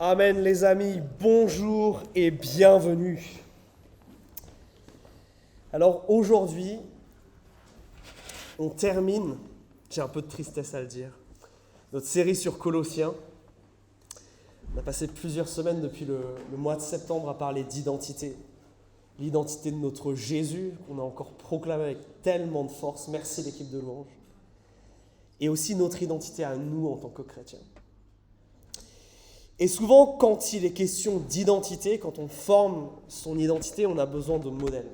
Amen les amis, bonjour et bienvenue. Alors aujourd'hui, on termine, j'ai un peu de tristesse à le dire, notre série sur Colossiens. On a passé plusieurs semaines depuis le mois de septembre à parler d'identité. L'identité de notre Jésus, qu'on a encore proclamé avec tellement de force. Merci l'équipe de louange. Et aussi notre identité à nous en tant que chrétiens. Et souvent, quand il est question d'identité, quand on forme son identité, on a besoin de modèles.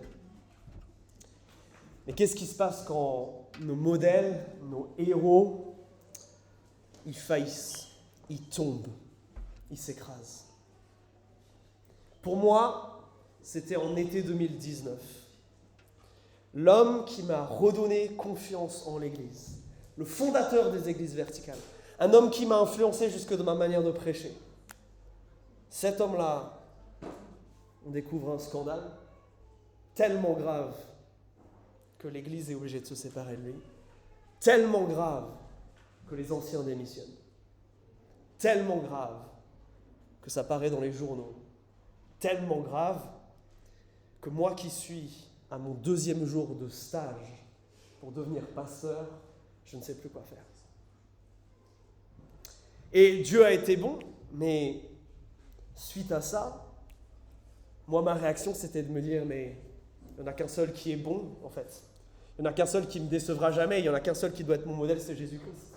Mais qu'est-ce qui se passe quand nos modèles, nos héros, ils faillissent, ils tombent, ils s'écrasent? Pour moi, c'était en été 2019. L'homme qui m'a redonné confiance en l'Église, le fondateur des Églises verticales, un homme qui m'a influencé jusque de ma manière de prêcher. Cet homme-là, on découvre un scandale tellement grave que l'Église est obligée de se séparer de lui, tellement grave que les anciens démissionnent, tellement grave que ça paraît dans les journaux, tellement grave que moi qui suis à mon 2e jour de stage pour devenir pasteur, je ne sais plus quoi faire. Et Dieu a été bon, mais suite à ça, moi ma réaction c'était de me dire mais il n'y en a qu'un seul qui est bon en fait. Il n'y en a qu'un seul qui ne me décevra jamais, il n'y en a qu'un seul qui doit être mon modèle, c'est Jésus-Christ.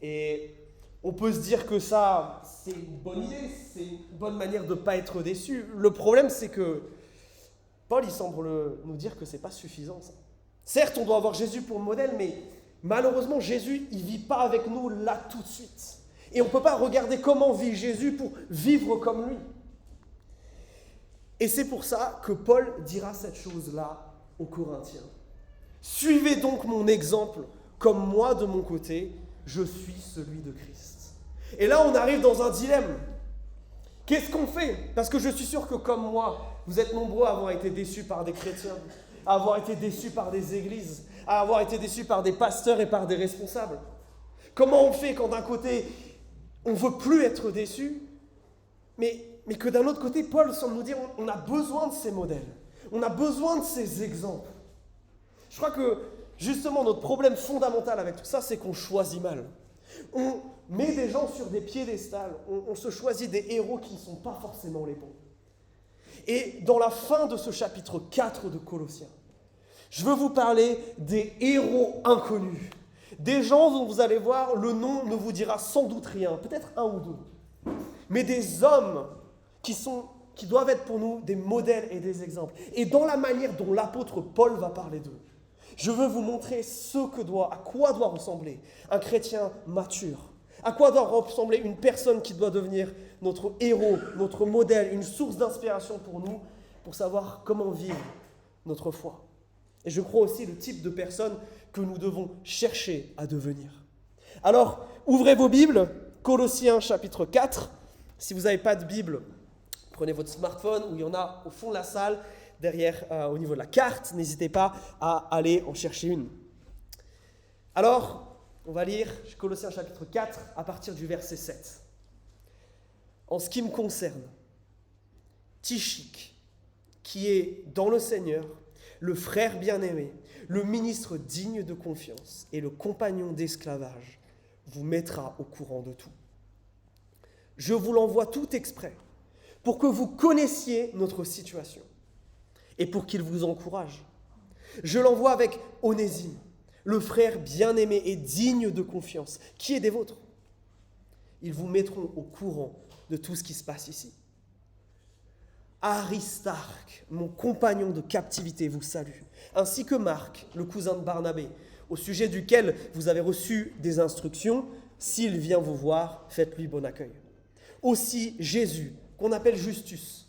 Et on peut se dire que ça, c'est une bonne idée, c'est une bonne manière de ne pas être déçu. Le problème c'est que Paul il semble nous dire que ce n'est pas suffisant ça. Certes on doit avoir Jésus pour modèle, mais malheureusement Jésus il ne vit pas avec nous là tout de suite. Et on ne peut pas regarder comment vit Jésus pour vivre comme lui. Et c'est pour ça que Paul dira cette chose-là aux Corinthiens. Suivez donc mon exemple, comme moi de mon côté, je suis celui de Christ. Et là on arrive dans un dilemme. Qu'est-ce qu'on fait? Parce que je suis sûr que comme moi, vous êtes nombreux à avoir été déçus par des chrétiens, à avoir été déçus par des églises, à avoir été déçus par des pasteurs et par des responsables. Comment on fait quand d'un côté, on ne veut plus être déçu, mais que d'un autre côté, Paul semble nous dire on a besoin de ces modèles, on a besoin de ces exemples. Je crois que justement notre problème fondamental avec tout ça, c'est qu'on choisit mal. On met des gens sur des piédestals, on se choisit des héros qui ne sont pas forcément les bons. Et dans la fin de ce chapitre 4 de Colossiens, je veux vous parler des héros inconnus. Des gens dont vous allez voir, le nom ne vous dira sans doute rien, peut-être un ou deux. Mais des hommes qui doivent être pour nous des modèles et des exemples. Et dans la manière dont l'apôtre Paul va parler d'eux, je veux vous montrer à quoi doit ressembler un chrétien mature. À quoi doit ressembler une personne qui doit devenir notre héros, notre modèle, une source d'inspiration pour nous, pour savoir comment vivre notre foi. Et je crois aussi le type de personne que nous devons chercher à devenir. Alors, ouvrez vos Bibles, Colossiens chapitre 4. Si vous n'avez pas de Bible, prenez votre smartphone, où il y en a au fond de la salle, derrière, au niveau de la carte. N'hésitez pas à aller en chercher une. Alors, on va lire Colossiens chapitre 4 à partir du verset 7. En ce qui me concerne, Tychik, qui est dans le Seigneur, le frère bien-aimé, le ministre digne de confiance et le compagnon d'esclavage, vous mettra au courant de tout. Je vous l'envoie tout exprès, pour que vous connaissiez notre situation et pour qu'il vous encourage. Je l'envoie avec Onésime, le frère bien-aimé et digne de confiance, qui est des vôtres. Ils vous mettront au courant de tout ce qui se passe ici. Aristarque, mon compagnon de captivité, vous salue, ainsi que Marc, le cousin de Barnabé, au sujet duquel vous avez reçu des instructions. S'il vient vous voir, faites-lui bon accueil. Aussi Jésus, qu'on appelle Justus.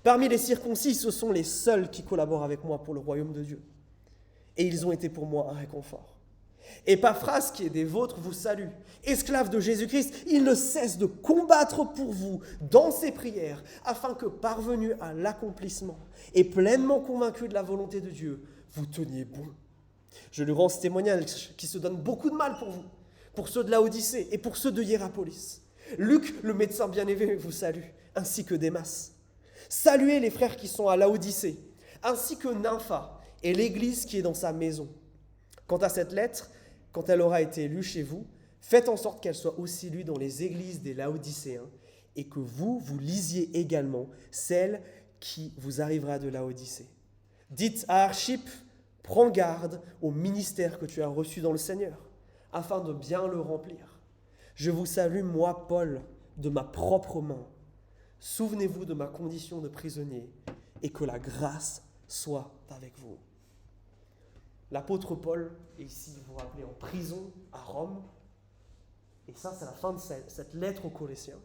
Parmi les circoncis, ce sont les seuls qui collaborent avec moi pour le royaume de Dieu. Et ils ont été pour moi un réconfort. Épaphras, qui est des vôtres, vous salue. Esclave de Jésus-Christ, il ne cesse de combattre pour vous dans ses prières, afin que, parvenu à l'accomplissement et pleinement convaincu de la volonté de Dieu, vous teniez bon. Je lui rends ce témoignage qui se donne beaucoup de mal pour vous, pour ceux de Laodicée et pour ceux de Hiérapolis. Luc, le médecin bien-aimé, vous salue, ainsi que Démas. Saluez les frères qui sont à Laodicée, ainsi que Nympha et l'église qui est dans sa maison. Quant à cette lettre, quand elle aura été lue chez vous, faites en sorte qu'elle soit aussi lue dans les églises des Laodicéens et que vous lisiez également celle qui vous arrivera de Laodicée. Dites à Archippe, prends garde au ministère que tu as reçu dans le Seigneur, afin de bien le remplir. Je vous salue, moi, Paul, de ma propre main. Souvenez-vous de ma condition de prisonnier et que la grâce soit avec vous. L'apôtre Paul est ici, vous vous rappelez, en prison à Rome. Et ça, c'est la fin de cette lettre aux Colossiens.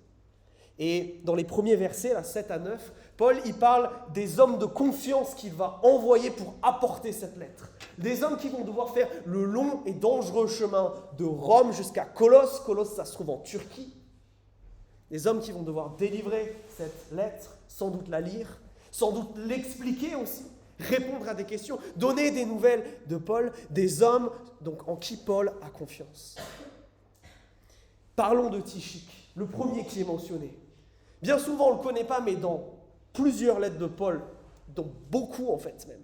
Et dans les premiers versets, là, 7 à 9, Paul, il parle des hommes de confiance qu'il va envoyer pour apporter cette lettre. Des hommes qui vont devoir faire le long et dangereux chemin de Rome jusqu'à Colosse. Colosse, ça se trouve en Turquie. Des hommes qui vont devoir délivrer cette lettre, sans doute la lire, sans doute l'expliquer aussi, répondre à des questions, donner des nouvelles de Paul, des hommes donc, en qui Paul a confiance. Parlons de Tychik, le premier qui est mentionné. Bien souvent, on ne le connaît pas, mais dans plusieurs lettres de Paul, dans beaucoup en fait même,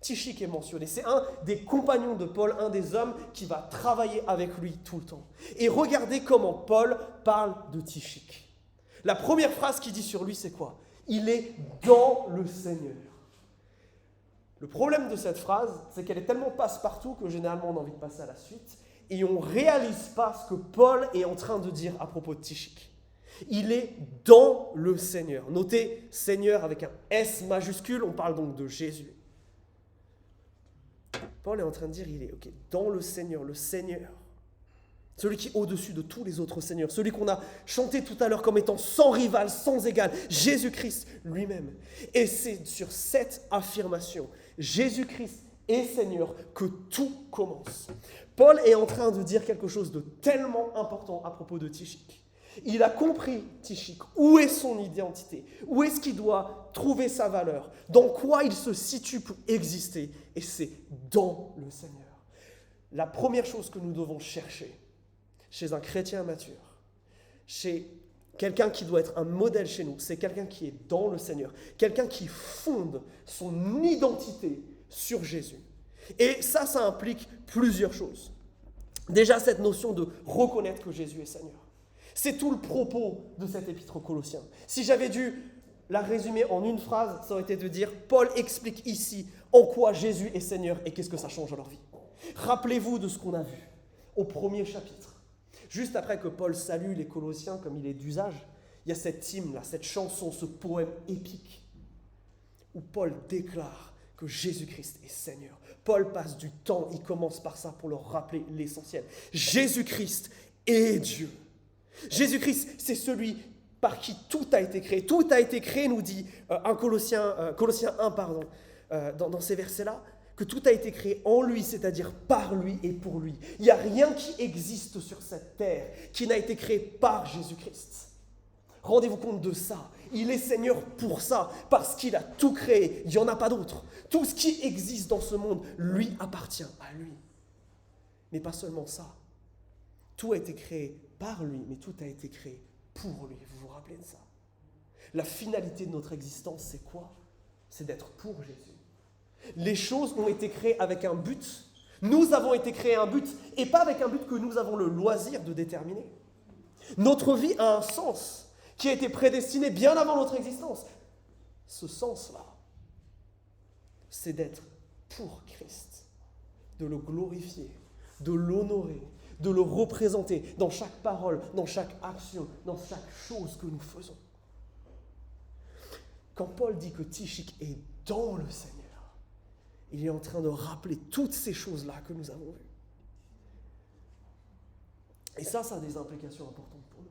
Tychik est mentionné. C'est un des compagnons de Paul, un des hommes qui va travailler avec lui tout le temps. Et regardez comment Paul parle de Tychik. La première phrase qu'il dit sur lui, c'est quoi ? Il est dans le Seigneur. Le problème de cette phrase, c'est qu'elle est tellement passe-partout que généralement on a envie de passer à la suite et on ne réalise pas ce que Paul est en train de dire à propos de Tychik. Il est dans le Seigneur. Notez Seigneur avec un S majuscule, on parle donc de Jésus. Paul est en train de dire, il est dans le Seigneur, celui qui est au-dessus de tous les autres seigneurs, celui qu'on a chanté tout à l'heure comme étant sans rival, sans égal, Jésus-Christ lui-même. Et c'est sur cette affirmation, Jésus-Christ est Seigneur, que tout commence. Paul est en train de dire quelque chose de tellement important à propos de Tychik. Il a compris, Tychik, où est son identité, où est-ce qu'il doit trouver sa valeur, dans quoi il se situe pour exister, et c'est dans le Seigneur. La première chose que nous devons chercher chez un chrétien mature, chez quelqu'un qui doit être un modèle chez nous, c'est quelqu'un qui est dans le Seigneur, quelqu'un qui fonde son identité sur Jésus. Et ça implique plusieurs choses. Déjà, cette notion de reconnaître que Jésus est Seigneur. C'est tout le propos de cet épître aux Colossiens. Si j'avais dû la résumer en une phrase, ça aurait été de dire « Paul explique ici en quoi Jésus est Seigneur et qu'est-ce que ça change dans leur vie. » Rappelez-vous de ce qu'on a vu au premier chapitre. Juste après que Paul salue les Colossiens comme il est d'usage, il y a cette hymne-là, cette chanson, ce poème épique où Paul déclare que Jésus-Christ est Seigneur. Paul passe du temps, il commence par ça pour leur rappeler l'essentiel. Jésus-Christ est Dieu. Jésus-Christ, c'est celui par qui tout a été créé. Tout a été créé, nous dit Colossiens 1, dans ces versets-là, que tout a été créé en lui, c'est-à-dire par lui et pour lui. Il n'y a rien qui existe sur cette terre qui n'a été créé par Jésus-Christ. Rendez-vous compte de ça. Il est Seigneur pour ça, parce qu'il a tout créé. Il n'y en a pas d'autre. Tout ce qui existe dans ce monde lui appartient à lui. Mais pas seulement ça. Tout a été créé par lui, mais tout a été créé pour lui. Vous vous rappelez de ça? La finalité de notre existence, c'est quoi? C'est d'être pour Jésus. Les choses ont été créées avec un but. Nous avons été créés un but, et pas avec un but que nous avons le loisir de déterminer. Notre vie a un sens qui a été prédestiné bien avant notre existence. Ce sens-là, c'est d'être pour Christ, de le glorifier, de l'honorer, de le représenter dans chaque parole, dans chaque action, dans chaque chose que nous faisons. Quand Paul dit que Tychik est dans le Seigneur, il est en train de rappeler toutes ces choses-là que nous avons vues. Et ça a des implications importantes pour nous.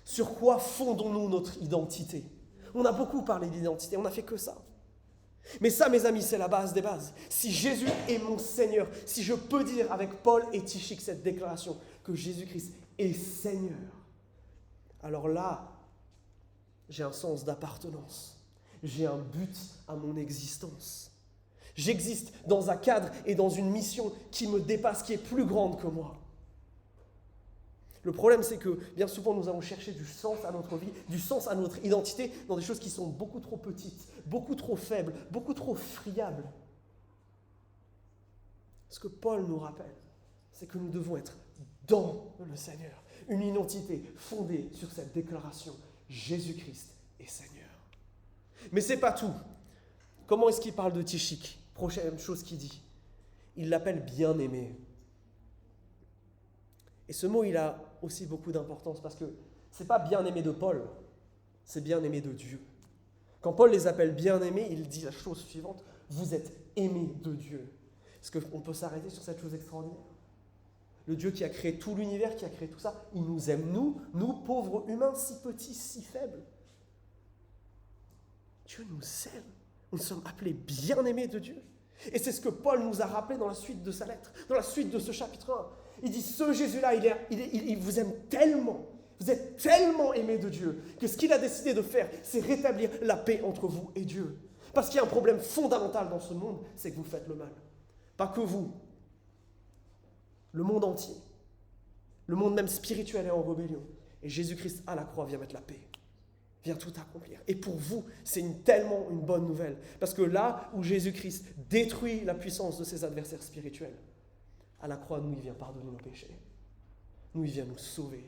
Sur quoi fondons-nous notre identité? On a beaucoup parlé d'identité, on n'a fait que ça. Mais ça, mes amis, c'est la base des bases. Si Jésus est mon Seigneur, si je peux dire avec Paul et Tychik cette déclaration que Jésus-Christ est Seigneur, alors là, j'ai un sens d'appartenance. J'ai un but à mon existence. J'existe dans un cadre et dans une mission qui me dépasse, qui est plus grande que moi. Le problème, c'est que bien souvent, nous allons chercher du sens à notre vie, du sens à notre identité dans des choses qui sont beaucoup trop petites, beaucoup trop faibles, beaucoup trop friables. Ce que Paul nous rappelle, c'est que nous devons être dans le Seigneur. Une identité fondée sur cette déclaration, Jésus-Christ est Seigneur. Mais ce n'est pas tout. Comment est-ce qu'il parle de Tychik ? Prochaine chose qu'il dit, il l'appelle bien-aimé. Et ce mot, il a aussi beaucoup d'importance parce que ce n'est pas bien-aimé de Paul, c'est bien-aimé de Dieu. Quand Paul les appelle bien-aimés, il dit la chose suivante, vous êtes aimés de Dieu. Est-ce qu'on peut s'arrêter sur cette chose extraordinaire ? Le Dieu qui a créé tout l'univers, qui a créé tout ça, il nous aime, nous pauvres humains, si petits, si faibles. Dieu nous aime. Nous sommes appelés bien-aimés de Dieu. Et c'est ce que Paul nous a rappelé dans la suite de sa lettre, dans la suite de ce chapitre 1. Il dit, ce Jésus-là, il vous aime tellement, vous êtes tellement aimés de Dieu, que ce qu'il a décidé de faire, c'est rétablir la paix entre vous et Dieu. Parce qu'il y a un problème fondamental dans ce monde, c'est que vous faites le mal. Pas que vous, le monde entier, le monde même spirituel est en rébellion. Et Jésus-Christ à la croix vient mettre la paix, vient tout accomplir. Et pour vous, c'est tellement une bonne nouvelle. Parce que là où Jésus-Christ détruit la puissance de ses adversaires spirituels, à la croix, nous, il vient pardonner nos péchés. Nous, il vient nous sauver.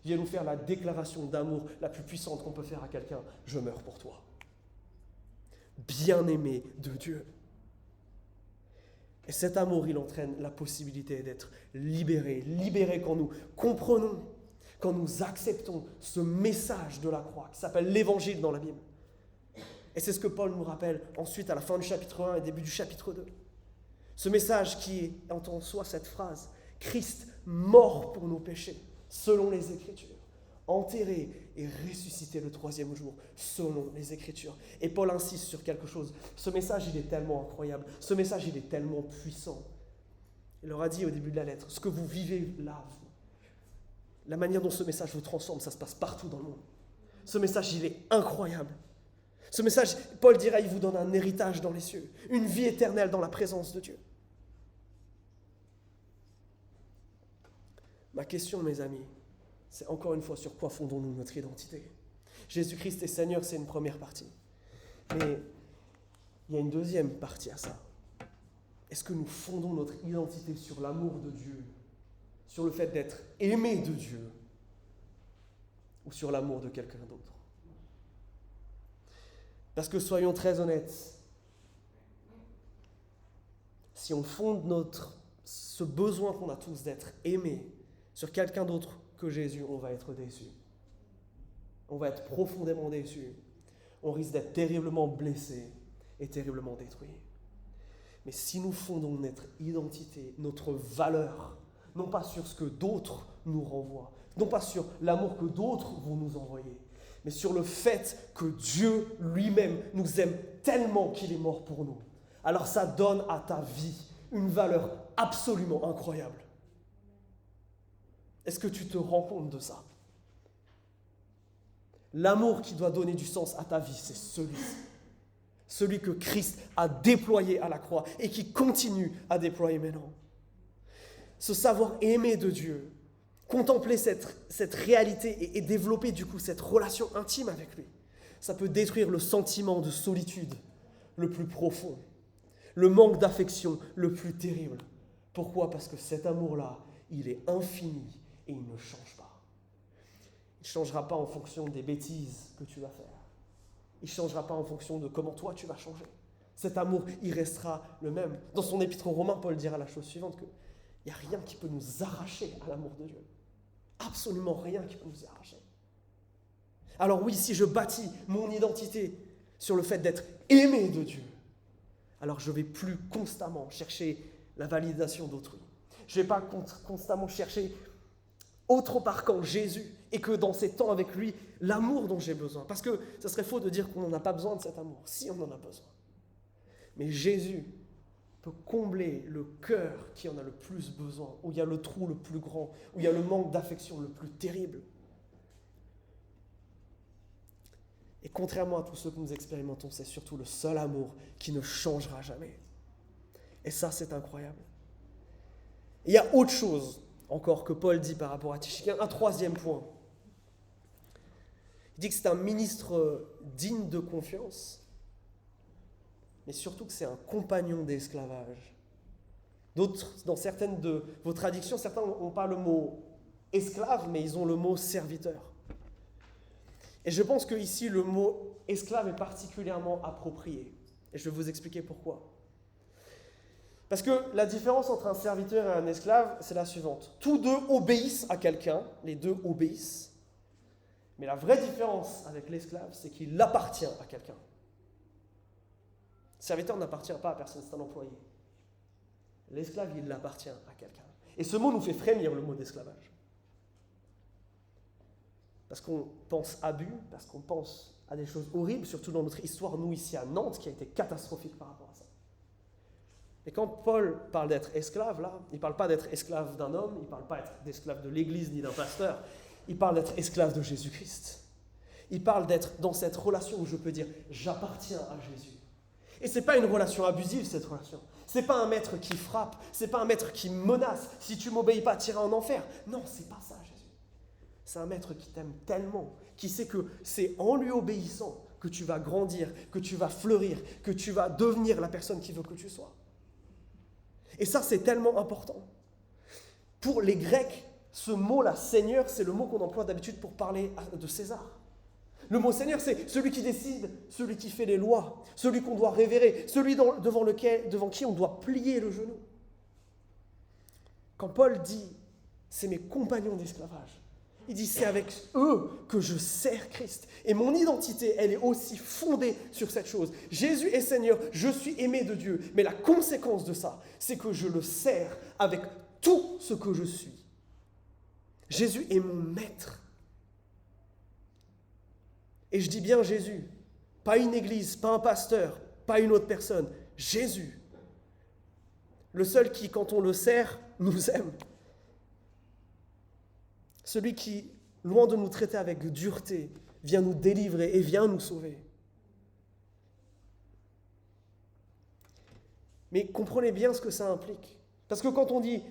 Il vient nous faire la déclaration d'amour la plus puissante qu'on peut faire à quelqu'un. Je meurs pour toi. Bien-aimé de Dieu. Et cet amour, il entraîne la possibilité d'être libérés. Libérés quand nous comprenons, quand nous acceptons ce message de la croix qui s'appelle l'évangile dans la Bible. Et c'est ce que Paul nous rappelle ensuite à la fin du chapitre 1 et début du chapitre 2. Ce message qui entend en soi cette phrase, Christ mort pour nos péchés, selon les Écritures, enterré et ressuscité le troisième jour, selon les Écritures. Et Paul insiste sur quelque chose. Ce message, il est tellement incroyable. Ce message, il est tellement puissant. Il leur a dit au début de la lettre, ce que vous vivez là, vous, la manière dont ce message vous transforme, ça se passe partout dans le monde. Ce message, il est incroyable. Ce message, Paul dira, il vous donne un héritage dans les cieux, une vie éternelle dans la présence de Dieu. Ma question, mes amis, c'est encore une fois sur quoi fondons-nous notre identité ? Jésus-Christ est Seigneur, c'est une première partie. Mais il y a une deuxième partie à ça. Est-ce que nous fondons notre identité sur l'amour de Dieu, sur le fait d'être aimé de Dieu, ou sur l'amour de quelqu'un d'autre ? Parce que soyons très honnêtes, si on fonde ce besoin qu'on a tous d'être aimé sur quelqu'un d'autre que Jésus, on va être déçu. On va être profondément déçu. On risque d'être terriblement blessé et terriblement détruit. Mais si nous fondons notre identité, notre valeur, non pas sur ce que d'autres nous renvoient, non pas sur l'amour que d'autres vont nous envoyer, mais sur le fait que Dieu lui-même nous aime tellement qu'il est mort pour nous, alors ça donne à ta vie une valeur absolument incroyable. Est-ce que tu te rends compte de ça ? L'amour qui doit donner du sens à ta vie, c'est celui-ci. Celui que Christ a déployé à la croix et qui continue à déployer maintenant. Ce savoir aimer de Dieu, contempler cette réalité et développer du coup cette relation intime avec lui, ça peut détruire le sentiment de solitude le plus profond, le manque d'affection le plus terrible. Pourquoi ? Parce que cet amour-là, il est infini et il ne change pas. Il ne changera pas en fonction des bêtises que tu vas faire. Il ne changera pas en fonction de comment toi tu vas changer. Cet amour, il restera le même. Dans son épître aux Romains, Paul dira la chose suivante, qu'il n'y a rien qui peut nous arracher à l'amour de Dieu. Absolument rien qui peut nous arracher. Alors oui, si je bâtis mon identité sur le fait d'être aimé de Dieu, alors je ne vais plus constamment chercher la validation d'autrui. Je ne vais pas constamment chercher autre part qu'en Jésus et que dans ces temps avec lui, l'amour dont j'ai besoin. Parce que ça serait faux de dire qu'on n'en a pas besoin de cet amour. Si, on en a besoin. Mais Jésus peut combler le cœur qui en a le plus besoin, où il y a le trou le plus grand, où il y a le manque d'affection le plus terrible. Et contrairement à tous ceux que nous expérimentons, c'est surtout le seul amour qui ne changera jamais. Et ça, c'est incroyable. Et il y a autre chose encore que Paul dit par rapport à Tychicien. Un troisième point. Il dit que c'est un ministre digne de confiance, mais surtout que c'est un compagnon d'esclavage. D'autres, dans certaines de vos traductions, certains n'ont pas le mot esclave, mais ils ont le mot serviteur. Et je pense qu'ici, le mot esclave est particulièrement approprié. Et je vais vous expliquer pourquoi. Parce que la différence entre un serviteur et un esclave, c'est la suivante. Tous deux obéissent à quelqu'un, les deux obéissent. Mais la vraie différence avec l'esclave, c'est qu'il appartient à quelqu'un. Le serviteur n'appartient pas à personne, c'est un employé. L'esclave, il appartient à quelqu'un. Et ce mot nous fait frémir, le mot d'esclavage. Parce qu'on pense abus, parce qu'on pense à des choses horribles, surtout dans notre histoire, nous ici à Nantes, qui a été catastrophique par rapport à ça. Et quand Paul parle d'être esclave, là, il ne parle pas d'être esclave d'un homme, il ne parle pas d'esclave de l'Église ni d'un pasteur, il parle d'être esclave de Jésus-Christ. Il parle d'être dans cette relation où je peux dire « j'appartiens à Jésus ». Et ce n'est pas une relation abusive, cette relation. Ce n'est pas un maître qui frappe, ce n'est pas un maître qui menace. Si tu ne m'obéis pas, tu iras en enfer. Non, ce n'est pas ça, Jésus. C'est un maître qui t'aime tellement, qui sait que c'est en lui obéissant que tu vas grandir, que tu vas fleurir, que tu vas devenir la personne qu'il veut que tu sois. Et ça, c'est tellement important. Pour les Grecs, ce mot-là, Seigneur, c'est le mot qu'on emploie d'habitude pour parler de César. Le mot Seigneur, c'est celui qui décide, celui qui fait les lois, celui qu'on doit révérer, celui devant qui on doit plier le genou. Quand Paul dit « c'est mes compagnons d'esclavage », il dit « c'est avec eux que je sers Christ ». Et mon identité, elle est aussi fondée sur cette chose. Jésus est Seigneur, je suis aimé de Dieu. Mais la conséquence de ça, c'est que je le sers avec tout ce que je suis. Jésus est mon maître. Et je dis bien Jésus, pas une église, pas un pasteur, pas une autre personne. Jésus. Le seul qui, quand on le sert, nous aime. Celui qui, loin de nous traiter avec dureté, vient nous délivrer et vient nous sauver. Mais comprenez bien ce que ça implique. Parce que quand on dit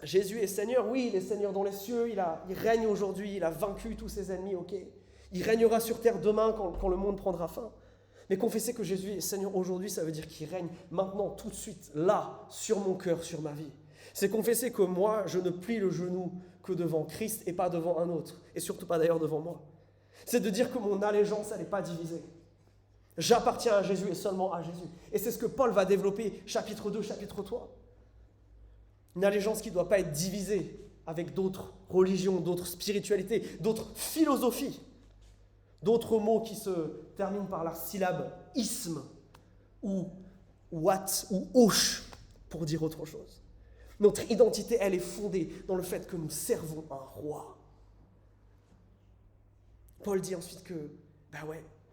Jésus est Seigneur, oui, il est Seigneur dans les cieux, il règne aujourd'hui, il a vaincu tous ses ennemis, ok. Il régnera sur terre demain quand le monde prendra fin. Mais confesser que Jésus est Seigneur aujourd'hui, ça veut dire qu'il règne maintenant, tout de suite, là, sur mon cœur, sur ma vie. C'est confesser que moi, je ne plie le genou que devant Christ et pas devant un autre. Et surtout pas d'ailleurs devant moi. C'est de dire que mon allégeance, elle n'est pas divisée. J'appartiens à Jésus et seulement à Jésus. Et c'est ce que Paul va développer, chapitre 2, chapitre 3. Une allégeance qui ne doit pas être divisée avec d'autres religions, d'autres spiritualités, d'autres philosophies. D'autres mots qui se terminent par la syllabe isme ou wat ou osh pour dire autre chose. Notre identité, elle est fondée dans le fait que nous servons un roi. Paul dit ensuite que,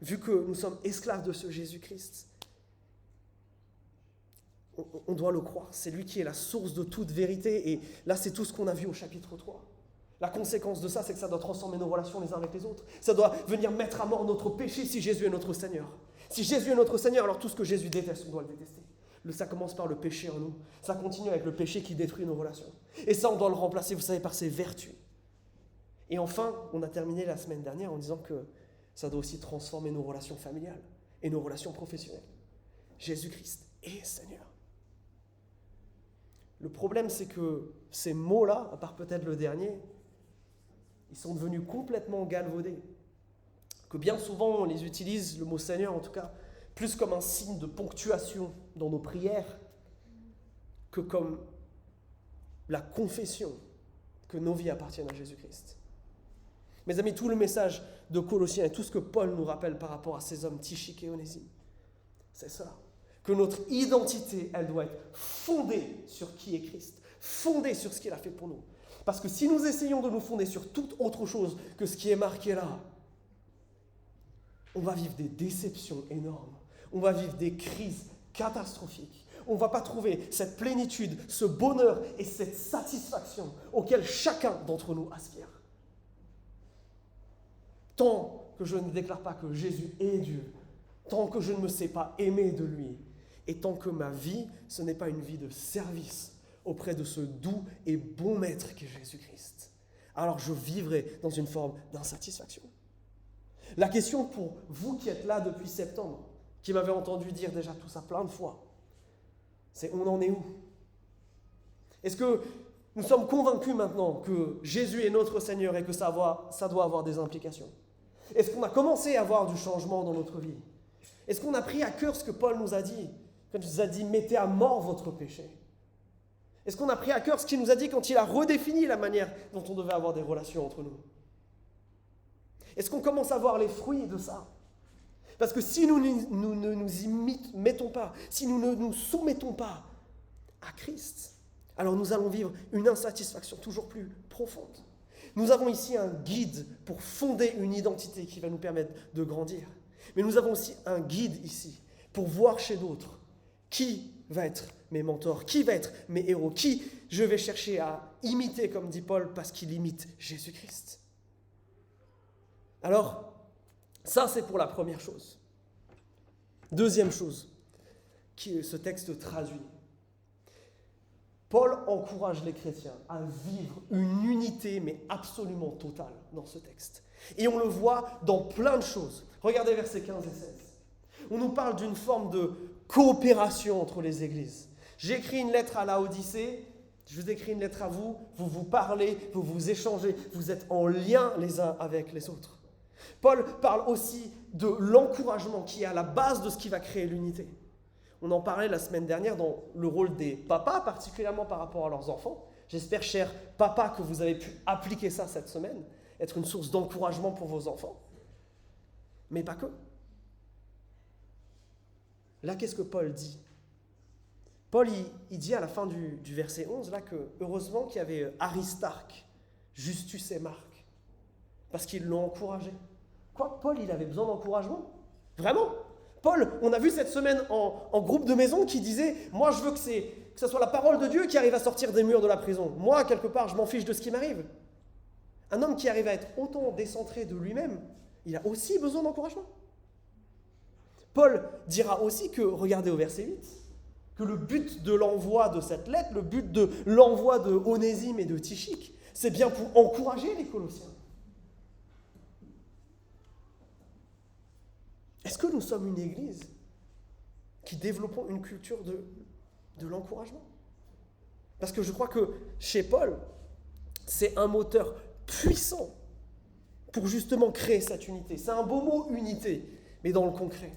vu que nous sommes esclaves de ce Jésus-Christ, on doit le croire. C'est lui qui est la source de toute vérité. Et là, c'est tout ce qu'on a vu au chapitre 3. La conséquence de ça, c'est que ça doit transformer nos relations les uns avec les autres. Ça doit venir mettre à mort notre péché si Jésus est notre Seigneur. Si Jésus est notre Seigneur, alors tout ce que Jésus déteste, on doit le détester. Ça commence par le péché en nous. Ça continue avec le péché qui détruit nos relations. Et ça, on doit le remplacer, vous savez, par ses vertus. Et enfin, on a terminé la semaine dernière en disant que ça doit aussi transformer nos relations familiales et nos relations professionnelles. Jésus-Christ est Seigneur. Le problème, c'est que ces mots-là, à part peut-être le dernier, ils sont devenus complètement galvaudés. Que bien souvent, on les utilise, le mot Seigneur en tout cas, plus comme un signe de ponctuation dans nos prières que comme la confession que nos vies appartiennent à Jésus-Christ. Mes amis, tout le message de Colossiens et tout ce que Paul nous rappelle par rapport à ces hommes, Tychicque et Onésime, c'est cela. Que notre identité, elle doit être fondée sur qui est Christ, fondée sur ce qu'il a fait pour nous. Parce que si nous essayons de nous fonder sur toute autre chose que ce qui est marqué là, on va vivre des déceptions énormes. On va vivre des crises catastrophiques. On ne va pas trouver cette plénitude, ce bonheur et cette satisfaction auquel chacun d'entre nous aspire. Tant que je ne déclare pas que Jésus est Dieu, tant que je ne me sais pas aimer de lui, et tant que ma vie, ce n'est pas une vie de service auprès de ce doux et bon maître qu'est Jésus-Christ, alors je vivrai dans une forme d'insatisfaction. La question pour vous qui êtes là depuis septembre, qui m'avez entendu dire déjà tout ça plein de fois, c'est on en est où? Est-ce que nous sommes convaincus maintenant que Jésus est notre Seigneur et que ça doit avoir des implications? Est-ce qu'on a commencé à avoir du changement dans notre vie? Est-ce qu'on a pris à cœur ce que Paul nous a dit? Quand il nous a dit « mettez à mort votre péché ». Est-ce qu'on a pris à cœur ce qu'il nous a dit quand il a redéfini la manière dont on devait avoir des relations entre nous? Est-ce qu'on commence à voir les fruits de ça? Parce que si nous ne nous y mettons pas, si nous ne nous soumettons pas à Christ, alors nous allons vivre une insatisfaction toujours plus profonde. Nous avons ici un guide pour fonder une identité qui va nous permettre de grandir. Mais nous avons aussi un guide ici pour voir chez d'autres qui va être mes mentors, qui va être mes héros, qui je vais chercher à imiter, comme dit Paul, parce qu'il imite Jésus-Christ. Alors, ça c'est pour la première chose. Deuxième chose que ce texte traduit. Paul encourage les chrétiens à vivre une unité, mais absolument totale dans ce texte. Et on le voit dans plein de choses. Regardez versets 15 et 16. On nous parle d'une forme de coopération entre les églises. J'écris une lettre à Laodicée, je vous écris une lettre à vous, vous vous parlez, vous vous échangez, vous êtes en lien les uns avec les autres. Paul parle aussi de l'encouragement qui est à la base de ce qui va créer l'unité. On en parlait la semaine dernière dans le rôle des papas, particulièrement par rapport à leurs enfants. J'espère, chers papas, que vous avez pu appliquer ça cette semaine, être une source d'encouragement pour vos enfants. Mais pas que. Là, qu'est-ce que Paul dit? Paul, il dit à la fin du verset 11, là, que heureusement qu'il y avait Aristarque, Justus et Marc, parce qu'ils l'ont encouragé. Quoi, Paul, il avait besoin d'encouragement? Vraiment? Paul, on a vu cette semaine en groupe de maison qui disait « Moi, je veux que ce soit la parole de Dieu qui arrive à sortir des murs de la prison. Moi, quelque part, je m'en fiche de ce qui m'arrive. » Un homme qui arrive à être autant décentré de lui-même, il a aussi besoin d'encouragement. Paul dira aussi que, regardez au verset 8, que le but de l'envoi de cette lettre, le but de l'envoi de Onésime et de Tychik, c'est bien pour encourager les Colossiens. Est-ce que nous sommes une église qui développons une culture de l'encouragement? Parce que je crois que chez Paul, c'est un moteur puissant pour justement créer cette unité. C'est un beau mot, unité, mais dans le concret.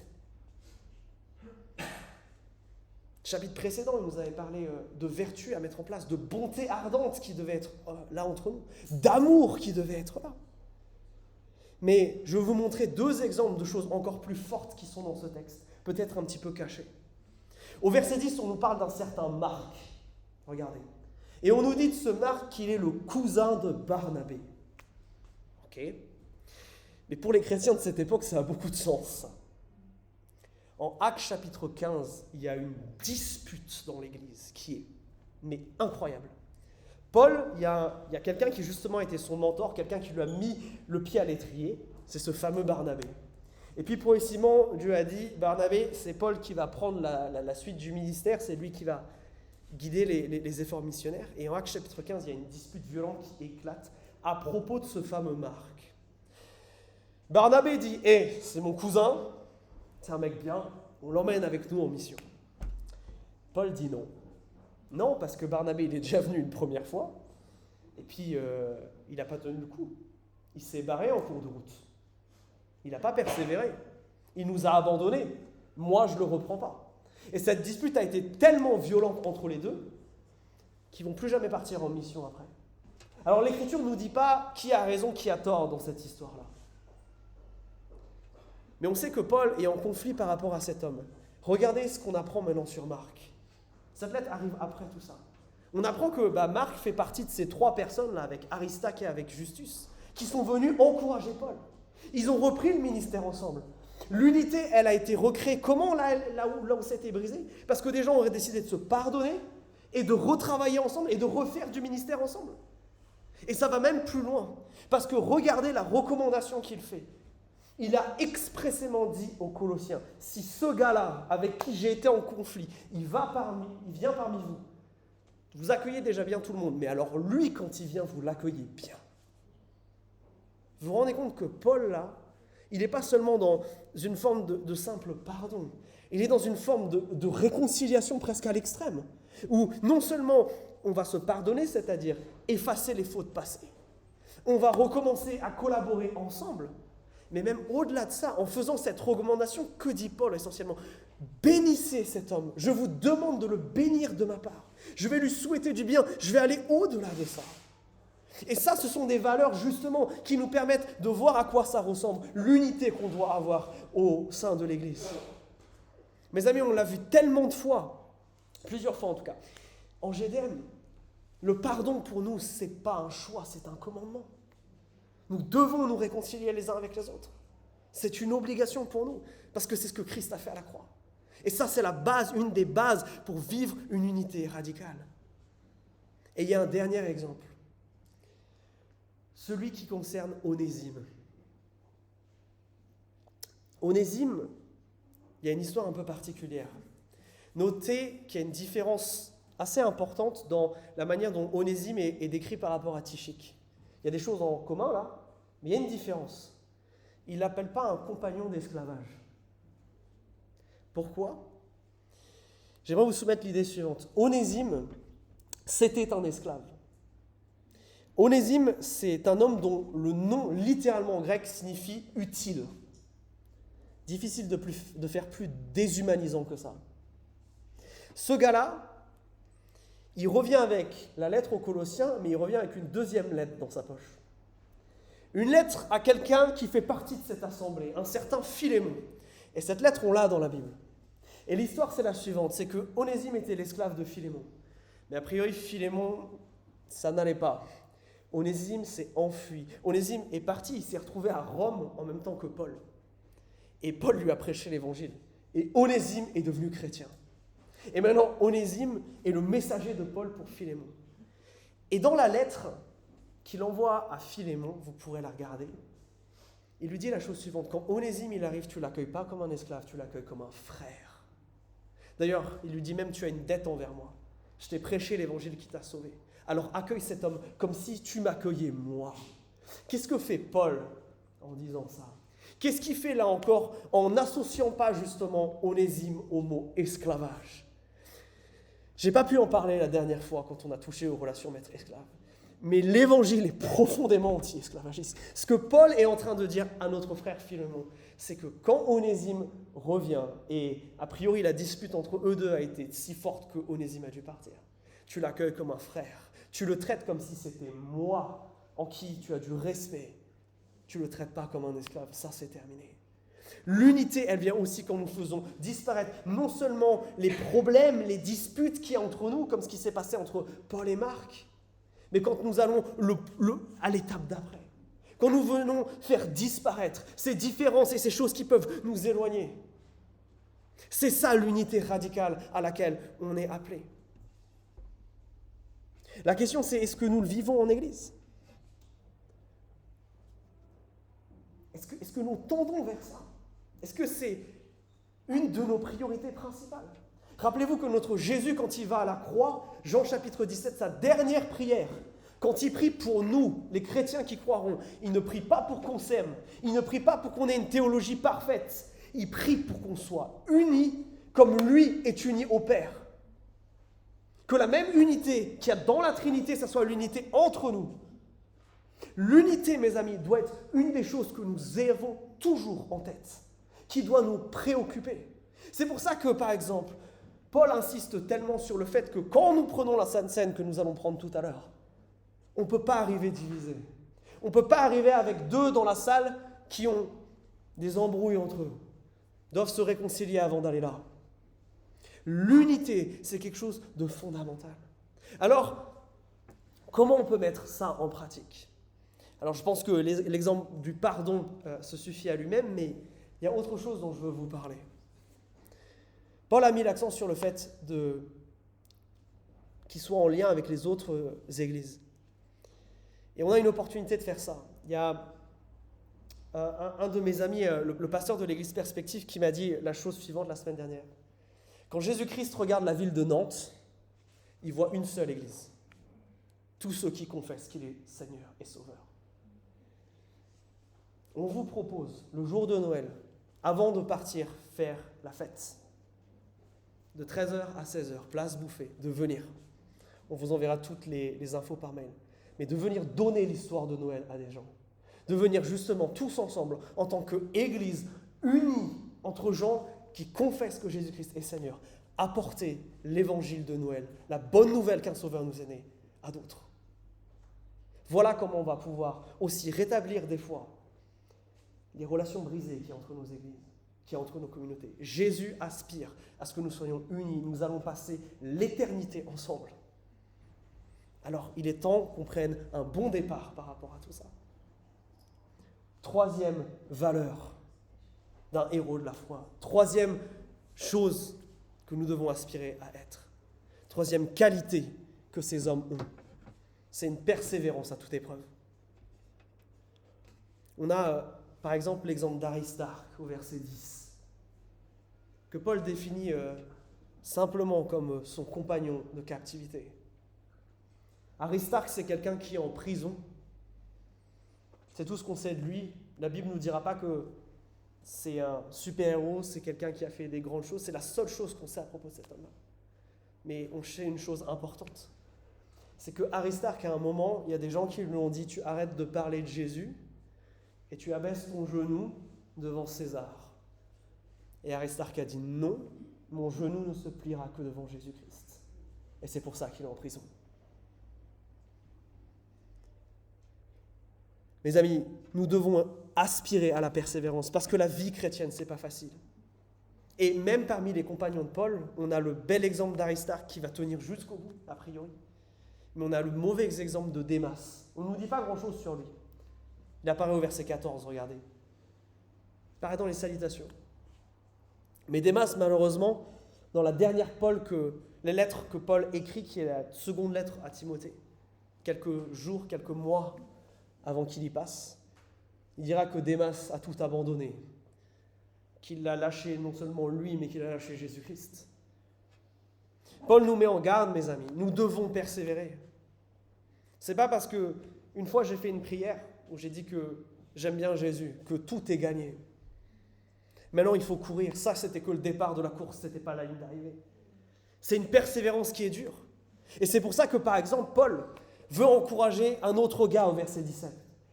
Chapitre précédent, il nous avait parlé de vertu à mettre en place, de bonté ardente qui devait être là entre nous, d'amour qui devait être là. Mais je vais vous montrer deux exemples de choses encore plus fortes qui sont dans ce texte, peut-être un petit peu cachées. Au verset 10, on nous parle d'un certain Marc. Regardez. Et on nous dit de ce Marc qu'il est le cousin de Barnabé. Ok. Mais pour les chrétiens de cette époque, ça a beaucoup de sens. En Actes chapitre 15, il y a une dispute dans l'église qui est incroyable. Paul, il y a quelqu'un qui justement était son mentor, quelqu'un qui lui a mis le pied à l'étrier, c'est ce fameux Barnabé. Et puis progressivement, Dieu a dit, Barnabé, c'est Paul qui va prendre la suite du ministère, c'est lui qui va guider les efforts missionnaires. Et en Actes chapitre 15, il y a une dispute violente qui éclate à propos de ce fameux Marc. Barnabé dit, c'est mon cousin, c'est un mec bien, on l'emmène avec nous en mission. Paul dit non. Non, parce que Barnabé, il est déjà venu une première fois, et puis il n'a pas tenu le coup. Il s'est barré en cours de route. Il n'a pas persévéré. Il nous a abandonnés. Moi, je ne le reprends pas. Et cette dispute a été tellement violente entre les deux qu'ils ne vont plus jamais partir en mission après. Alors l'Écriture ne nous dit pas qui a raison, qui a tort dans cette histoire-là. Mais on sait que Paul est en conflit par rapport à cet homme. Regardez ce qu'on apprend maintenant sur Marc. Cette lettre arrive après tout ça. On apprend que Marc fait partie de ces trois personnes-là, avec Aristarque et avec Justus, qui sont venus encourager Paul. Ils ont repris le ministère ensemble. L'unité, elle a été recréée. Comment là où c'était brisé? Parce que des gens auraient décidé de se pardonner et de retravailler ensemble et de refaire du ministère ensemble. Et ça va même plus loin. Parce que regardez la recommandation qu'il fait. Il a expressément dit aux Colossiens, si ce gars-là, avec qui j'ai été en conflit, il vient parmi vous, Vous accueillez déjà bien tout le monde, mais alors lui, quand il vient, vous l'accueillez bien. Vous vous rendez compte que Paul, là, il n'est pas seulement dans une forme de simple pardon, il est dans une forme de réconciliation presque à l'extrême, où non seulement on va se pardonner, c'est-à-dire effacer les fautes passées, on va recommencer à collaborer ensemble, mais même au-delà de ça, en faisant cette recommandation, que dit Paul essentiellement ? Bénissez cet homme, je vous demande de le bénir de ma part, je vais lui souhaiter du bien, je vais aller au-delà de ça. Et ça, ce sont des valeurs justement qui nous permettent de voir à quoi ça ressemble, l'unité qu'on doit avoir au sein de l'Église. Mes amis, on l'a vu tellement de fois, plusieurs fois en tout cas. En GDM, le pardon pour nous, ce n'est pas un choix, c'est un commandement. Nous devons nous réconcilier les uns avec les autres. C'est une obligation pour nous, parce que c'est ce que Christ a fait à la croix. Et ça, c'est la base, une des bases pour vivre une unité radicale. Et il y a un dernier exemple. Celui qui concerne Onésime. Onésime, il y a une histoire un peu particulière. Notez qu'il y a une différence assez importante dans la manière dont Onésime est décrit par rapport à Tychik. Il y a des choses en commun là, mais il y a une différence. Il ne l'appelle pas un compagnon d'esclavage. Pourquoi ? J'aimerais vous soumettre l'idée suivante. Onésime, c'était un esclave. Onésime, c'est un homme dont le nom, littéralement en grec, signifie « utile ». Difficile de faire plus déshumanisant que ça. Ce gars-là, il revient avec la lettre aux Colossiens, mais il revient avec une deuxième lettre dans sa poche. Une lettre à quelqu'un qui fait partie de cette assemblée, un certain Philémon. Et cette lettre, on l'a dans la Bible. Et l'histoire, c'est la suivante, c'est que Onésime était l'esclave de Philémon. Mais a priori, Philémon, ça n'allait pas. Onésime s'est enfui. Onésime est parti, il s'est retrouvé à Rome en même temps que Paul. Et Paul lui a prêché l'évangile. Et Onésime est devenu chrétien. Et maintenant, Onésime est le messager de Paul pour Philémon. Et dans la lettre qu'il envoie à Philémon, vous pourrez la regarder, il lui dit la chose suivante. Quand Onésime il arrive, tu ne l'accueilles pas comme un esclave, tu l'accueilles comme un frère. D'ailleurs, il lui dit même, tu as une dette envers moi. Je t'ai prêché l'évangile qui t'a sauvé. Alors accueille cet homme comme si tu m'accueillais moi. Qu'est-ce que fait Paul en disant ça ? Qu'est-ce qu'il fait là encore en n'associant pas justement Onésime au mot esclavage ? J'ai pas pu en parler la dernière fois quand on a touché aux relations maître-esclave. Mais l'évangile est profondément anti-esclavagiste. Ce que Paul est en train de dire à notre frère Philémon, c'est que quand Onésime revient, et a priori la dispute entre eux deux a été si forte que Onésime a dû partir, tu l'accueilles comme un frère, tu le traites comme si c'était moi en qui tu as du respect, tu ne le traites pas comme un esclave, ça c'est terminé. L'unité, elle vient aussi quand nous faisons disparaître non seulement les problèmes, les disputes qu'il y a entre nous, comme ce qui s'est passé entre Paul et Marc, mais quand nous allons à l'étape d'après, quand nous venons faire disparaître ces différences et ces choses qui peuvent nous éloigner. C'est ça l'unité radicale à laquelle on est appelé. La question c'est, est-ce que nous le vivons en Église ? Est-ce que nous tendons vers ça ? Est-ce que c'est une de nos priorités principales ? Rappelez-vous que notre Jésus, quand il va à la croix, Jean chapitre 17, sa dernière prière, quand il prie pour nous, les chrétiens qui croiront, il ne prie pas pour qu'on s'aime, il ne prie pas pour qu'on ait une théologie parfaite, il prie pour qu'on soit unis comme lui est uni au Père. Que la même unité qu'il y a dans la Trinité, ça soit l'unité entre nous. L'unité, mes amis, doit être une des choses que nous avons toujours en tête, qui doit nous préoccuper. C'est pour ça que, par exemple, Paul insiste tellement sur le fait que quand nous prenons la Sainte Seine que nous allons prendre tout à l'heure, on ne peut pas arriver divisé. On ne peut pas arriver avec deux dans la salle qui ont des embrouilles entre eux, doivent se réconcilier avant d'aller là. L'unité, c'est quelque chose de fondamental. Alors, comment on peut mettre ça en pratique ? Alors, je pense que l'exemple du pardon se suffit à lui-même, mais il y a autre chose dont je veux vous parler. Paul a mis l'accent sur le fait qu'il soit en lien avec les autres églises. Et on a une opportunité de faire ça. Il y a un de mes amis, le pasteur de l'église Perspective, qui m'a dit la chose suivante la semaine dernière. Quand Jésus-Christ regarde la ville de Nantes, il voit une seule Église. Tous ceux qui confessent qu'il est Seigneur et Sauveur. On vous propose, le jour de Noël, avant de partir faire la fête, de 13h à 16h, place Bouffée, de venir. On vous enverra toutes les infos par mail. Mais de venir donner l'histoire de Noël à des gens. De venir justement tous ensemble, en tant qu'Église, unie entre gens qui confessent que Jésus-Christ est Seigneur, apporter l'évangile de Noël, la bonne nouvelle qu'un Sauveur nous est né, à d'autres. Voilà comment on va pouvoir aussi rétablir des fois les relations brisées qu'il y a entre nos églises, qu'il y a entre nos communautés. Jésus aspire à ce que nous soyons unis. Nous allons passer l'éternité ensemble. Alors, il est temps qu'on prenne un bon départ par rapport à tout ça. Troisième valeur d'un héros de la foi. Troisième chose que nous devons aspirer à être. Troisième qualité que ces hommes ont. C'est une persévérance à toute épreuve. On a, par exemple, l'exemple d'Aristarque au verset 10, que Paul définit simplement comme son compagnon de captivité. Aristarque, c'est quelqu'un qui est en prison. C'est tout ce qu'on sait de lui. La Bible ne nous dira pas que c'est un super-héros, c'est quelqu'un qui a fait des grandes choses. C'est la seule chose qu'on sait à propos de cet homme-là. Mais on sait une chose importante. C'est que Aristarque, à un moment, il y a des gens qui lui ont dit « Tu arrêtes de parler de Jésus et tu abaisses ton genou devant César. » Et Aristarque a dit « Non, mon genou ne se pliera que devant Jésus-Christ. » Et c'est pour ça qu'il est en prison. Mes amis, nous devons aspirer à la persévérance parce que la vie chrétienne, c'est pas facile. Et même parmi les compagnons de Paul, on a le bel exemple d'Aristarque qui va tenir jusqu'au bout, a priori. Mais on a le mauvais exemple de Démas. On ne nous dit pas grand-chose sur lui. Il apparaît au verset 14, regardez. Il apparaît dans les salutations. Mais Démas, malheureusement, dans la dernière les lettres que Paul écrit, qui est la seconde lettre à Timothée, quelques jours, quelques mois avant qu'il y passe, il dira que Démas a tout abandonné, qu'il l'a lâché non seulement lui, mais qu'il a lâché Jésus-Christ. Paul nous met en garde, mes amis, nous devons persévérer. C'est pas parce que une fois j'ai fait une prière où j'ai dit que j'aime bien Jésus, que tout est gagné. Maintenant il faut courir. Ça c'était que le départ de la course, c'était pas la ligne d'arrivée. C'est une persévérance qui est dure. Et c'est pour ça que par exemple Paul veut encourager un autre gars au verset 17,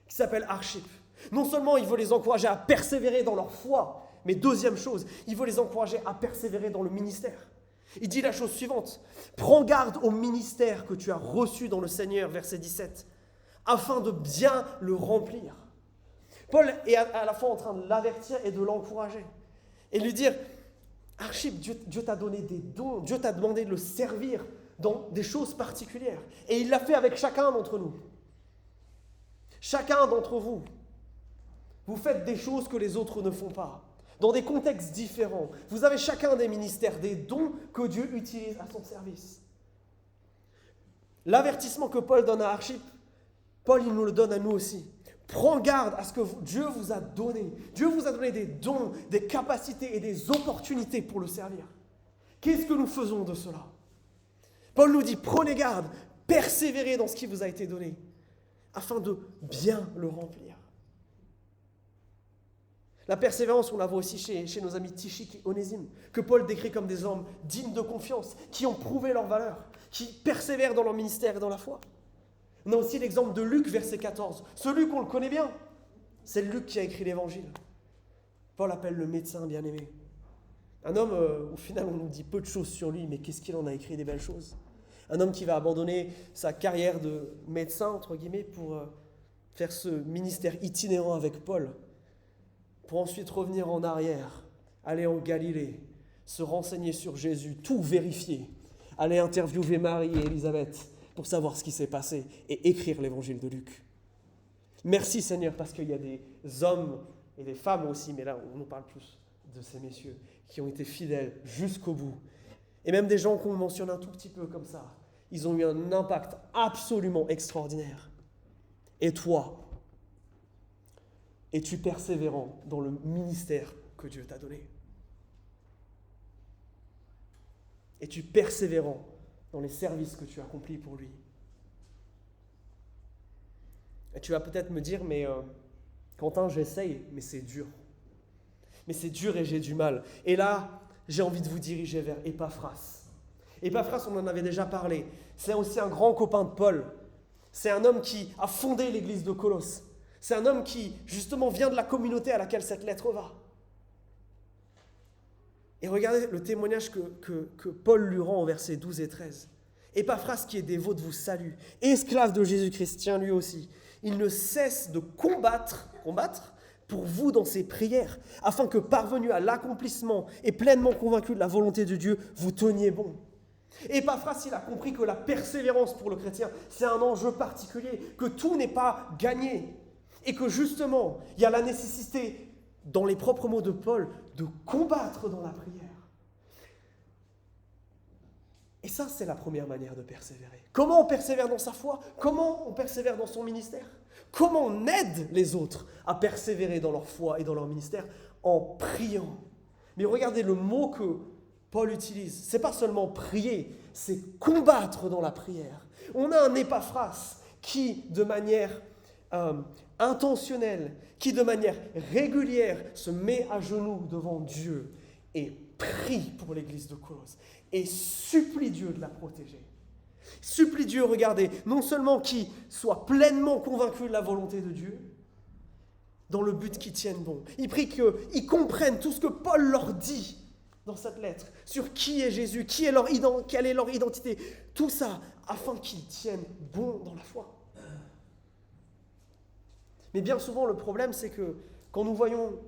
qui s'appelle Archippe. Non seulement il veut les encourager à persévérer dans leur foi, mais deuxième chose, il veut les encourager à persévérer dans le ministère. Il dit la chose suivante, « Prends garde au ministère que tu as reçu dans le Seigneur, verset 17, afin de bien le remplir. » Paul est à la fois en train de l'avertir et de l'encourager. Et lui dire, « Archippe, Dieu t'a donné des dons, Dieu t'a demandé de le servir dans des choses particulières. Et il l'a fait avec chacun d'entre nous. Chacun d'entre vous, vous faites des choses que les autres ne font pas. Dans des contextes différents. Vous avez chacun des ministères, des dons que Dieu utilise à son service. L'avertissement que Paul donne à Archippe, Paul il nous le donne à nous aussi. Prends garde à ce que Dieu vous a donné. Dieu vous a donné des dons, des capacités et des opportunités pour le servir. Qu'est-ce que nous faisons de cela ? Paul nous dit, prenez garde, persévérez dans ce qui vous a été donné, afin de bien le remplir. La persévérance, on la voit aussi chez nos amis Tychik et Onésime, que Paul décrit comme des hommes dignes de confiance, qui ont prouvé leur valeur, qui persévèrent dans leur ministère et dans la foi. On a aussi l'exemple de Luc, verset 14. Ce Luc, on le connaît bien. C'est Luc qui a écrit l'Évangile. Paul appelle le médecin bien-aimé. Un homme, au final, on nous dit peu de choses sur lui, mais qu'est-ce qu'il en a écrit des belles choses. Un homme qui va abandonner sa carrière de médecin, entre guillemets, pour faire ce ministère itinérant avec Paul, pour ensuite revenir en arrière, aller en Galilée, se renseigner sur Jésus, tout vérifier, aller interviewer Marie et Élisabeth pour savoir ce qui s'est passé et écrire l'évangile de Luc. Merci Seigneur, parce qu'il y a des hommes et des femmes aussi, mais là on nous parle plus de ces messieurs, qui ont été fidèles jusqu'au bout. Et même des gens qu'on mentionne un tout petit peu comme ça, ils ont eu un impact absolument extraordinaire. Et toi, es-tu persévérant dans le ministère que Dieu t'a donné ? Es-tu persévérant dans les services que tu accomplis pour lui. Et tu vas peut-être me dire, mais Quentin, j'essaye, mais c'est dur. Mais c'est dur et j'ai du mal. Et là, j'ai envie de vous diriger vers Épaphras. Épaphras, on en avait déjà parlé. C'est aussi un grand copain de Paul. C'est un homme qui a fondé l'église de Colosse. C'est un homme qui, justement, vient de la communauté à laquelle cette lettre va. Et regardez le témoignage que Paul lui rend au versets 12 et 13. Épaphras, qui est dévot, vous salue. Esclave de Jésus-Christ, tiens lui aussi. Il ne cesse de combattre pour vous dans ses prières, afin que, parvenu à l'accomplissement et pleinement convaincu de la volonté de Dieu, vous teniez bon. Épaphras, il a compris que la persévérance pour le chrétien, c'est un enjeu particulier, que tout n'est pas gagné, et que justement, il y a la nécessité, dans les propres mots de Paul, de combattre dans la prière. Et ça, c'est la première manière de persévérer. Comment on persévère dans sa foi? Comment on persévère dans son ministère? Comment on aide les autres à persévérer dans leur foi et dans leur ministère? En priant. Mais regardez le mot que Paul utilise. Ce n'est pas seulement prier, c'est combattre dans la prière. On a un Épaphras qui, de manière intentionnelle, qui de manière régulière se met à genoux devant Dieu et prie pour l'église de Colosse et supplie Dieu de la protéger. Supplie Dieu, regardez, non seulement qu'il soit pleinement convaincu de la volonté de Dieu, dans le but qu'ils tiennent bon. Il prie qu'ils comprennent tout ce que Paul leur dit dans cette lettre, sur qui est Jésus, quelle est leur identité, tout ça, afin qu'ils tiennent bon dans la foi. Mais bien souvent, le problème, c'est que quand nous voyons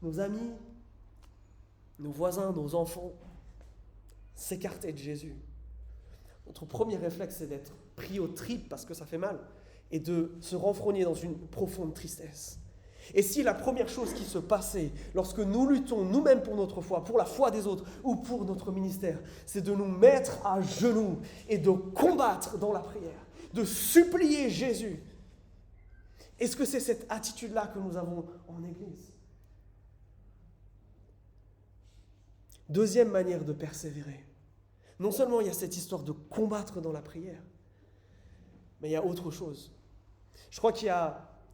nos amis, nos voisins, nos enfants s'écarter de Jésus, notre premier réflexe, c'est d'être pris aux tripes parce que ça fait mal et de se renfrogner dans une profonde tristesse. Et si la première chose qui se passait lorsque nous luttons nous-mêmes pour notre foi, pour la foi des autres ou pour notre ministère, c'est de nous mettre à genoux et de combattre dans la prière, de supplier Jésus. Est-ce que c'est cette attitude-là que nous avons en Église? Deuxième manière de persévérer. Non seulement il y a cette histoire de combattre dans la prière, mais il y a autre chose. Je crois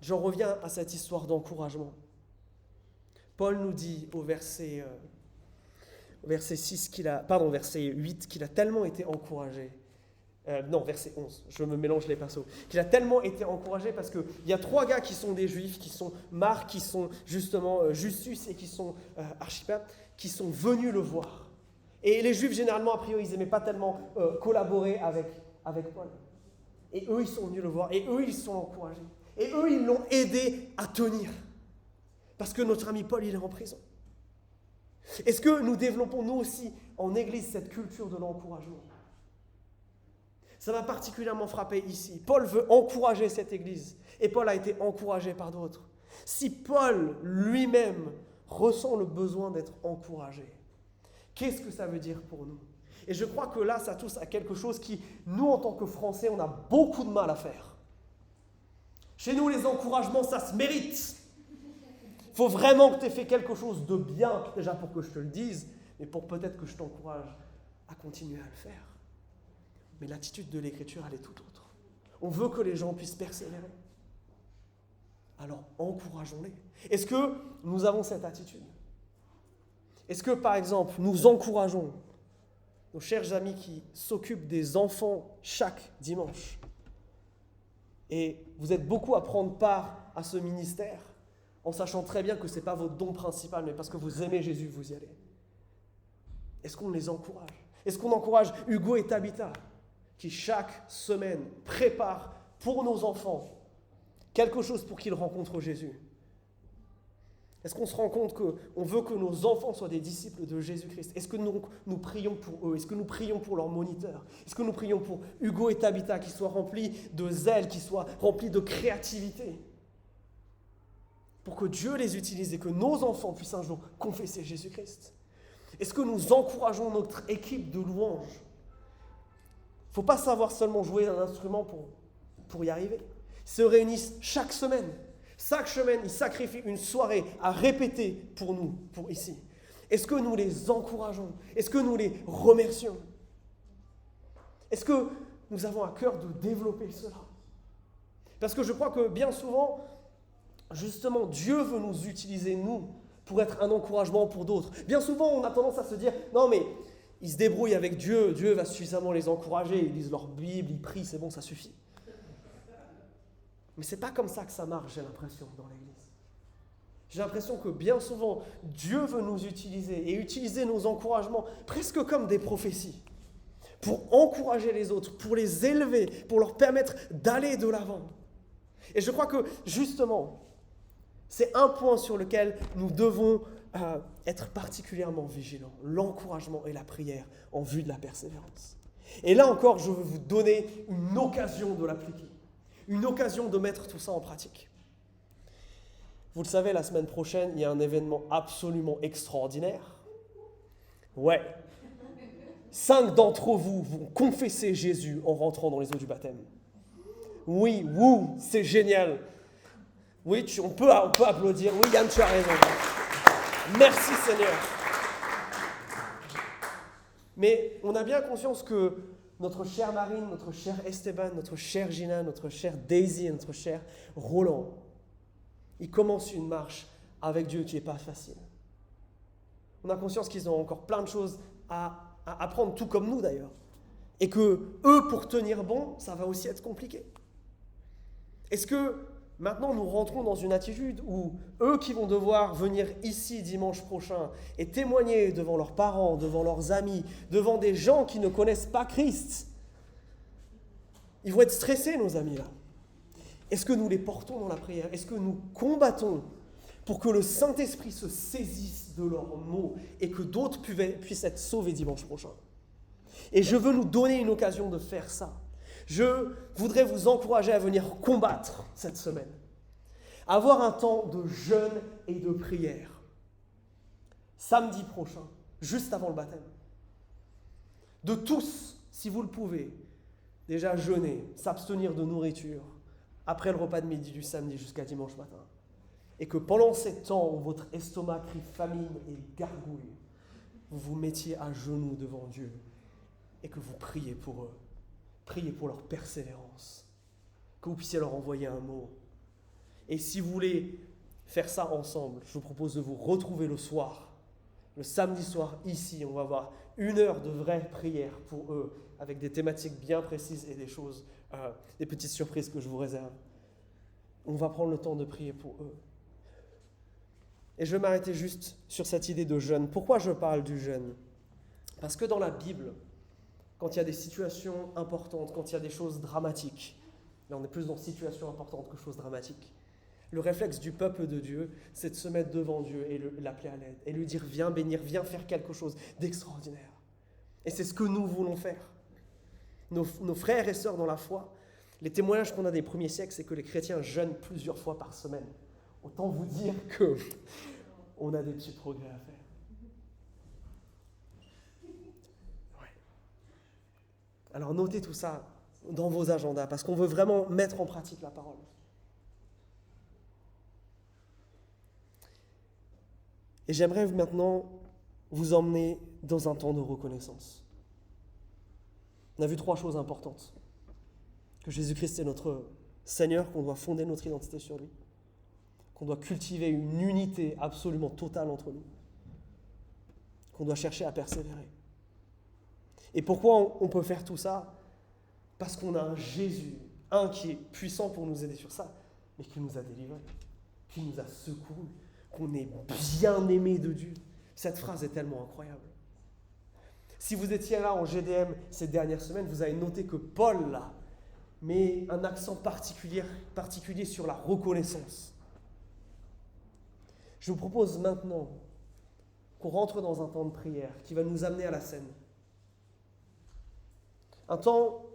j'en reviens à cette histoire d'encouragement. Paul nous dit au verset 8 qu'il a tellement été encouragé. Verset 11, je me mélange les pinceaux. Qu'il a tellement été encouragé parce qu'il y a 3 gars qui sont des juifs, qui sont Marc, qui sont justement Justus et qui sont Archippe, qui sont venus le voir. Et les juifs, généralement, a priori, ils n'aimaient pas tellement collaborer avec Paul. Et eux, ils sont venus le voir, et eux, ils sont encouragés. Et eux, ils l'ont aidé à tenir. Parce que notre ami Paul, il est en prison. Est-ce que nous développons, nous aussi, en Église, cette culture de l'encouragement? Ça m'a particulièrement frappé ici. Paul veut encourager cette Église. Et Paul a été encouragé par d'autres. Si Paul lui-même ressent le besoin d'être encouragé, qu'est-ce que ça veut dire pour nous? Et je crois que là, ça touche à quelque chose qui, nous, en tant que Français, on a beaucoup de mal à faire. Chez nous, les encouragements, ça se mérite. Il faut vraiment que tu aies fait quelque chose de bien, déjà pour que je te le dise, mais pour peut-être que je t'encourage à continuer à le faire. Mais l'attitude de l'Écriture, elle est tout autre. On veut que les gens puissent persévérer. Alors, encourageons-les. Est-ce que nous avons cette attitude? Est-ce que, par exemple, nous encourageons nos chers amis qui s'occupent des enfants chaque dimanche? Et vous êtes beaucoup à prendre part à ce ministère, en sachant très bien que ce n'est pas votre don principal, mais parce que vous aimez Jésus, vous y allez. Est-ce qu'on les encourage? Est-ce qu'on encourage Hugo et Tabitha, qui chaque semaine préparent pour nos enfants quelque chose pour qu'ils rencontrent Jésus? Est-ce qu'on se rend compte qu'on veut que nos enfants soient des disciples de Jésus-Christ? Est-ce que nous prions pour eux? Est-ce que nous prions pour leurs moniteurs? Est-ce que nous prions pour Hugo et Tabitha qui soient remplis de zèle, qui soient remplis de créativité? Pour que Dieu les utilise et que nos enfants puissent un jour confesser Jésus-Christ. Est-ce que nous encourageons notre équipe de louanges? Il ne faut pas savoir seulement jouer un instrument pour y arriver. Ils se réunissent chaque semaine. Chaque semaine, ils sacrifient une soirée à répéter pour nous, pour ici. Est-ce que nous les encourageons? Est-ce que nous les remercions? Est-ce que nous avons à cœur de développer cela? Parce que je crois que bien souvent, justement, Dieu veut nous utiliser, nous, pour être un encouragement pour d'autres. Bien souvent, on a tendance à se dire, non mais, ils se débrouillent avec Dieu, Dieu va suffisamment les encourager, ils lisent leur Bible, ils prient, c'est bon, ça suffit. Mais c'est pas comme ça que ça marche, j'ai l'impression, dans l'Église. J'ai l'impression que bien souvent, Dieu veut nous utiliser et utiliser nos encouragements presque comme des prophéties pour encourager les autres, pour les élever, pour leur permettre d'aller de l'avant. Et je crois que, justement, c'est un point sur lequel nous devons être particulièrement vigilants, l'encouragement et la prière en vue de la persévérance. Et là encore, je veux vous donner une occasion de l'appliquer, une occasion de mettre tout ça en pratique. Vous le savez, la semaine prochaine, il y a un événement absolument extraordinaire. Ouais. 5 d'entre vous vont confesser Jésus en rentrant dans les eaux du baptême. Oui, c'est génial. Oui, on peut applaudir. Oui, Yann, tu as raison. Merci Seigneur. Mais on a bien conscience que notre chère Marine, notre chère Esteban, notre chère Gina, notre chère Daisy et notre cher Roland, ils commencent une marche avec Dieu qui n'est pas facile. On a conscience qu'ils ont encore plein de choses à apprendre, tout comme nous d'ailleurs. Et que eux, pour tenir bon, ça va aussi être compliqué. Est-ce que maintenant nous rentrons dans une attitude où eux qui vont devoir venir ici dimanche prochain et témoigner devant leurs parents, devant leurs amis, devant des gens qui ne connaissent pas Christ, ils vont être stressés, nos amis là. Est-ce que nous les portons dans la prière? Est-ce que nous combattons pour que le Saint-Esprit se saisisse de leurs mots et que d'autres puissent être sauvés dimanche prochain? Et je veux nous donner une occasion de faire ça. Je voudrais vous encourager à venir combattre cette semaine. Avoir un temps de jeûne et de prière. Samedi prochain, juste avant le baptême. De tous, si vous le pouvez, déjà jeûner, s'abstenir de nourriture, après le repas de midi du samedi jusqu'à dimanche matin. Et que pendant ces temps où votre estomac crie famine et gargouille, vous vous mettiez à genoux devant Dieu et que vous priez pour eux. Priez pour leur persévérance. Que vous puissiez leur envoyer un mot. Et si vous voulez faire ça ensemble, je vous propose de vous retrouver le soir, le samedi soir ici. On va avoir 1 heure de vraie prière pour eux, avec des thématiques bien précises et des choses, des petites surprises que je vous réserve. On va prendre le temps de prier pour eux. Et je vais m'arrêter juste sur cette idée de jeûne. Pourquoi je parle du jeûne? Parce que dans la Bible, quand il y a des situations importantes, quand il y a des choses dramatiques, là on est plus dans situations importantes que choses dramatiques, le réflexe du peuple de Dieu, c'est de se mettre devant Dieu et l'appeler à l'aide, et lui dire viens bénir, viens faire quelque chose d'extraordinaire. Et c'est ce que nous voulons faire. Nos frères et sœurs dans la foi, les témoignages qu'on a des premiers siècles, c'est que les chrétiens jeûnent plusieurs fois par semaine. Autant vous dire qu'on a des petits progrès à faire. Alors notez tout ça dans vos agendas, parce qu'on veut vraiment mettre en pratique la parole. Et j'aimerais maintenant vous emmener dans un temps de reconnaissance. On a vu 3 choses importantes. Que Jésus-Christ est notre Seigneur, qu'on doit fonder notre identité sur lui, qu'on doit cultiver une unité absolument totale entre nous, qu'on doit chercher à persévérer. Et pourquoi on peut faire tout ça? Parce qu'on a un Jésus, un qui est puissant pour nous aider sur ça, mais qui nous a délivrés, qui nous a secourus, qu'on est bien aimé de Dieu. Cette phrase est tellement incroyable. Si vous étiez là en GDM ces dernières semaines, vous avez noté que Paul, là, met un accent particulier sur la reconnaissance. Je vous propose maintenant qu'on rentre dans un temps de prière qui va nous amener à la scène. Un temps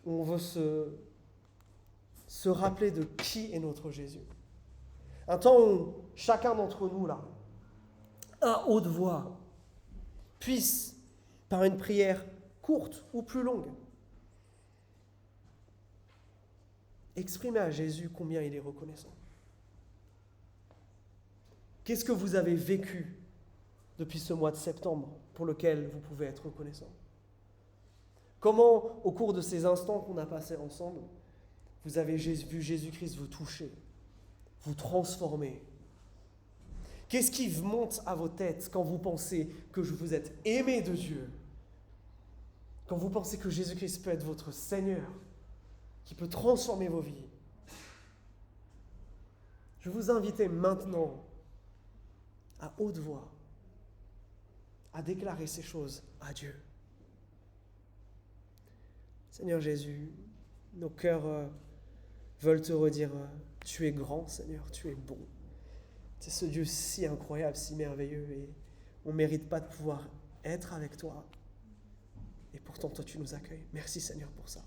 où on veut se rappeler de qui est notre Jésus. Un temps où chacun d'entre nous, là, à haute voix, puisse, par une prière courte ou plus longue, exprimer à Jésus combien il est reconnaissant. Qu'est-ce que vous avez vécu depuis ce mois de septembre pour lequel vous pouvez être reconnaissant? Comment, au cours de ces instants qu'on a passés ensemble, vous avez vu Jésus-Christ vous toucher, vous transformer. Qu'est-ce qui monte à vos têtes quand vous pensez que vous êtes aimé de Dieu? Quand vous pensez que Jésus-Christ peut être votre Seigneur, qui peut transformer vos vies? Je vous invite maintenant, à haute voix, à déclarer ces choses à Dieu. Seigneur Jésus, nos cœurs veulent te redire, tu es grand, Seigneur, tu es bon. C'est ce Dieu si incroyable, si merveilleux, et on ne mérite pas de pouvoir être avec toi. Et pourtant, toi, tu nous accueilles. Merci, Seigneur, pour ça.